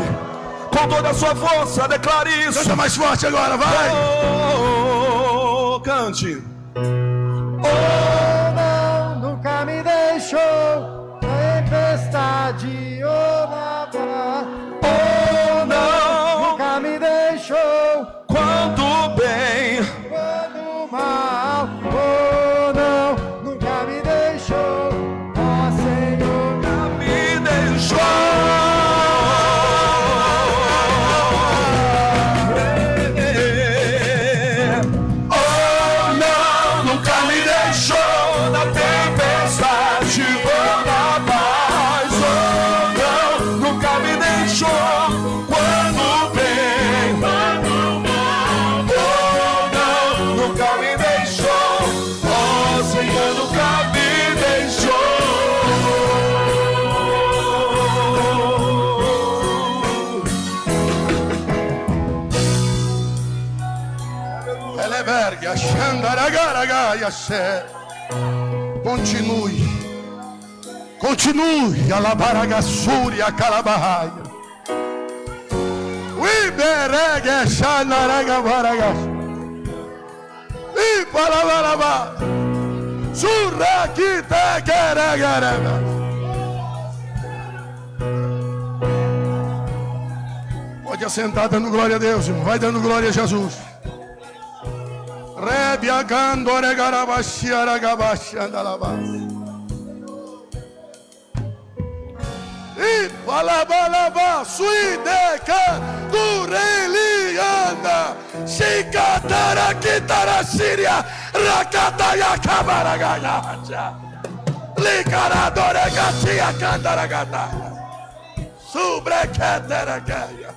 com toda a sua força, declare isso. Canta mais forte agora, vai. Oh, cante. Oh não, nunca me deixou, tempestade ou nada. Oh não, Nunca me deixou, quando bem, quando mal. Oh não, nunca me deixou, ó Senhor, nunca me deixou. Oh não, nunca me deixou na tempestade ou na paz. Oh não, nunca me deixou quando bem, quando mal. Oh não, nunca me deixou. Oh Senhor, nunca me deixou. Elebergue, Xandaragaraga, Yaxé. Continue, continue, Alabaragassuri, a Calabarraia. Uiberegue, Xandaragabaraga. E Palabarabá. Surraquitequeregarega. Pode assentar dando glória a Deus, irmão. Vai dando glória a Jesus. Rebia Gandore Garabashi Aragabashi Andalaba. E Palabalaba Suideca Durelianda Shikatara Kitara Síria Rakataya Kabaragaya Licaradore Gatia Candaragata Subreketeregeia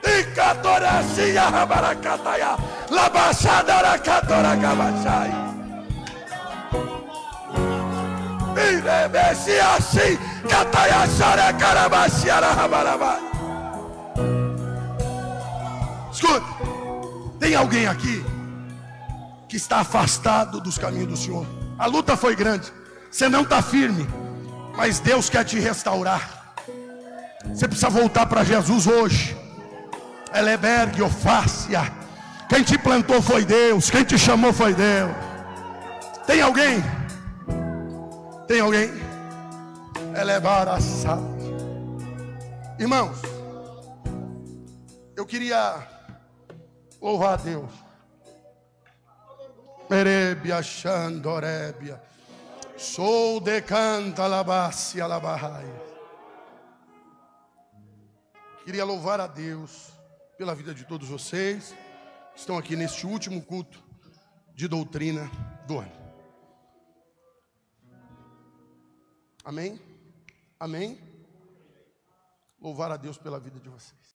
Icatoracia Rabaracataia Labaçadara Catora Gabachai Irebeci assim Cataia Sara Carabaciara Rabarabai. Escuta, tem alguém aqui que está afastado dos caminhos do Senhor. A luta foi grande, você não está firme, mas Deus quer te restaurar. Você precisa voltar para Jesus hoje. Elebergue, Ofácia. Quem te plantou foi Deus, quem te chamou foi Deus. Tem alguém? Tem alguém? Elevar a sala. Irmãos, eu queria louvar a Deus. Merebia Xandorebia. Sou de canta labácia labarraia. Queria louvar a Deus pela vida de todos vocês que estão aqui neste último culto de doutrina do ano. Amém? Amém? Louvar a Deus pela vida de vocês.